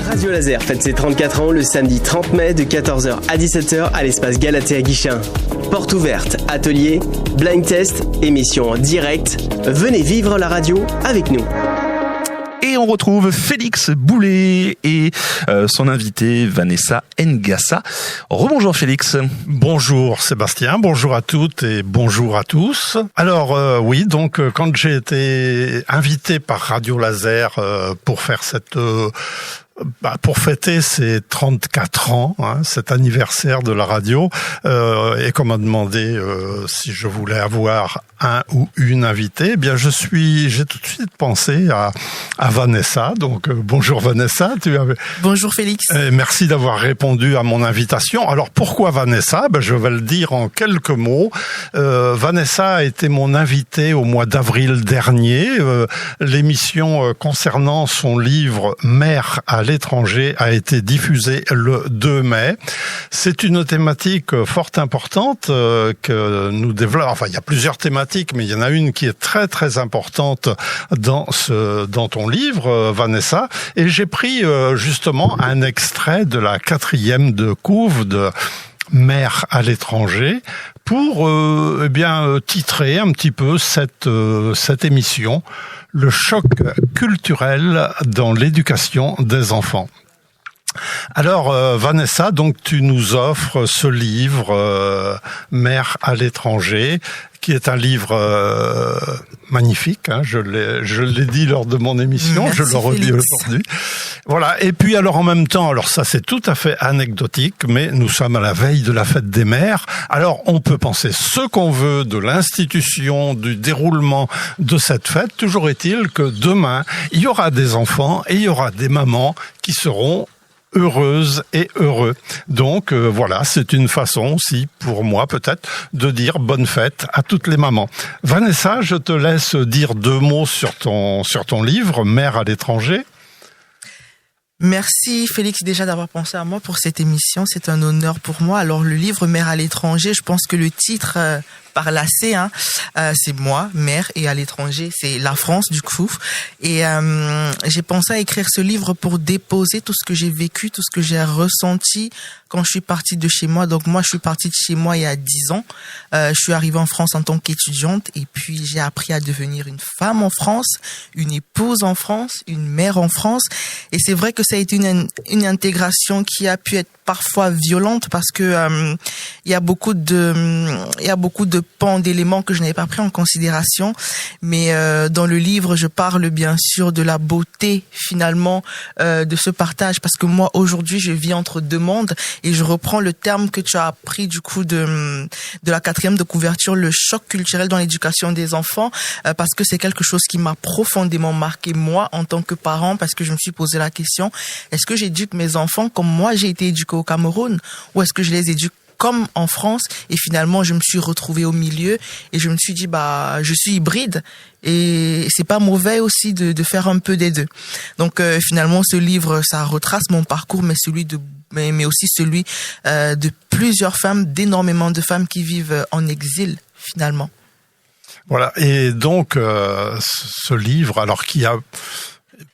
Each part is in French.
Radio Laser fête ses 34 ans le samedi 30 mai de 14h à 17h à l'espace Galatée à Guichen. Porte ouverte, atelier, blind test, émission en direct. Venez vivre la radio avec nous. Et on retrouve Félix Boulet et son invitée Vanessa Ngassa. Rebonjour Félix. Bonjour Sébastien, bonjour à toutes et bonjour à tous. Alors oui, donc quand j'ai été invité par Radio Laser pour faire pour fêter ces 34 ans, cet anniversaire de la radio, et qu'on m'a demandé si je voulais avoir un ou une invitée, eh bien j'ai tout de suite pensé à Vanessa. Donc bonjour Vanessa. Bonjour Félix. Merci d'avoir répondu à mon invitation. Alors pourquoi Vanessa ? Je vais le dire en quelques mots. Vanessa a été mon invitée au mois d'avril dernier. L'émission concernant son livre Mère à l'étranger a été diffusée le 2 mai. C'est une thématique fort importante que nous développons. Enfin, il y a plusieurs thématiques, mais il y en a une qui est très très importante dans ton livre, Vanessa. Et j'ai pris justement un extrait de la 4e de couve de Mère à l'étranger pour titrer un petit peu cette émission, le choc culturel dans l'éducation des enfants. Alors Vanessa, donc tu nous offres ce livre Mère à l'étranger, qui est un livre magnifique, je l'ai dit lors de mon émission. Merci, je le redis aujourd'hui. Voilà. Et puis alors en même temps, alors ça c'est tout à fait anecdotique, mais nous sommes à la veille de la fête des mères. Alors on peut penser ce qu'on veut de l'institution, du déroulement de cette fête. Toujours est-il que demain, il y aura des enfants et il y aura des mamans qui seront heureuse et heureux. Donc voilà, c'est une façon aussi pour moi peut-être de dire bonne fête à toutes les mamans. Vanessa, je te laisse dire 2 mots sur ton livre Mère à l'étranger. Merci Félix déjà d'avoir pensé à moi pour cette émission, c'est un honneur pour moi. Alors le livre Mère à l'étranger, je pense que le titre par la C, c'est moi, mère, et à l'étranger, c'est la France du coup. Et j'ai pensé à écrire ce livre pour déposer tout ce que j'ai vécu, tout ce que j'ai ressenti quand je suis partie de chez moi. Donc moi, je suis partie de chez moi il y a 10 ans. Je suis arrivée en France en tant qu'étudiante et puis j'ai appris à devenir une femme en France, une épouse en France, une mère en France. Et c'est vrai que ça a été une intégration qui a pu être parfois violente parce que il y a beaucoup de pans d'éléments que je n'avais pas pris en considération, mais dans le livre je parle bien sûr de la beauté finalement de ce partage, parce que moi aujourd'hui je vis entre 2 mondes et je reprends le terme que tu as appris du coup de la 4e de couverture, le choc culturel dans l'éducation des enfants, parce que c'est quelque chose qui m'a profondément marqué moi en tant que parent, parce que je me suis posé la question, est-ce que j'éduque mes enfants comme moi j'ai été éduquée au Cameroun, ou est-ce que je les éduque comme en France? Et finalement, je me suis retrouvée au milieu et je me suis dit, je suis hybride et c'est pas mauvais aussi de faire un peu des deux. Donc finalement, ce livre, ça retrace mon parcours, mais aussi celui de plusieurs femmes, d'énormément de femmes qui vivent en exil finalement. Voilà. Et donc ce livre, alors qui a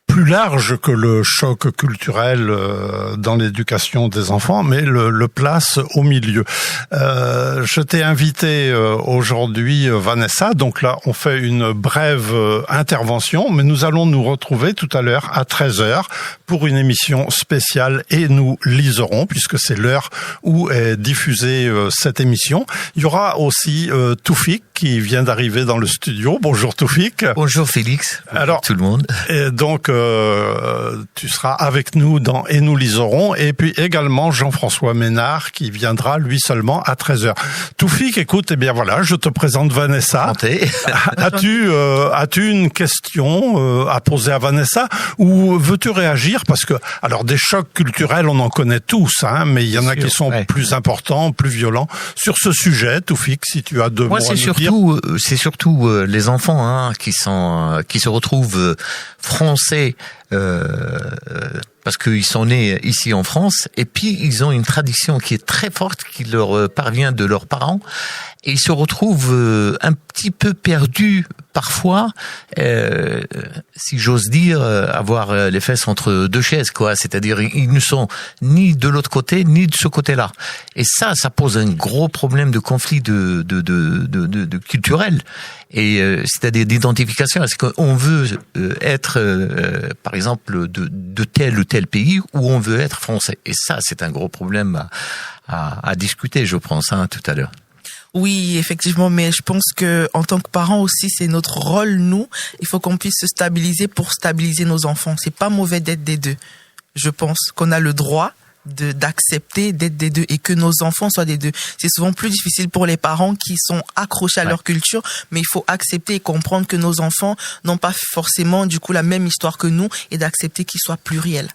plus large que le choc culturel dans l'éducation des enfants, mais le place au milieu. Je t'ai invité aujourd'hui, Vanessa, donc là on fait une brève intervention, mais nous allons nous retrouver tout à l'heure à 13h pour une émission spéciale et nous liserons, puisque c'est l'heure où est diffusée cette émission. Il y aura aussi Toufik qui vient d'arriver dans le studio. Bonjour Toufik. Bonjour Félix. Bonjour tout le monde. Et donc tu seras avec nous dans Et nous liserons, et puis également Jean-François Ménard qui viendra lui seulement à 13h. Toufik, écoute, eh bien voilà, je te présente Vanessa. As-tu une question à poser à Vanessa, ou veux-tu réagir, parce que alors des chocs culturels on en connaît tous, mais il y en a qui sont plus importants, plus violents. Sur ce sujet, Toufik, si tu as 2 mots à nous dire. C'est surtout les enfants qui se retrouvent français parce qu'ils sont nés ici en France, et puis ils ont une tradition qui est très forte, qui leur parvient de leurs parents, et ils se retrouvent un petit peu perdus parfois, si j'ose dire, avoir les fesses entre deux chaises, quoi. C'est-à-dire, ils ne sont ni de l'autre côté, ni de ce côté-là. Et ça pose un gros problème de conflit de culturel. Et c'est-à-dire d'identification. Est-ce qu'on veut être, par exemple, de tel ou tel pays, ou on veut être français? Et ça, c'est un gros problème à discuter, je pense, tout à l'heure. Oui, effectivement, mais je pense que en tant que parents aussi, c'est notre rôle, nous. Il faut qu'on puisse se stabiliser pour stabiliser nos enfants. C'est pas mauvais d'être des deux. Je pense qu'on a le droit d'accepter d'être des deux et que nos enfants soient des deux. C'est souvent plus difficile pour les parents qui sont accrochés à leur culture, mais il faut accepter et comprendre que nos enfants n'ont pas forcément du coup la même histoire que nous et d'accepter qu'ils soient pluriels.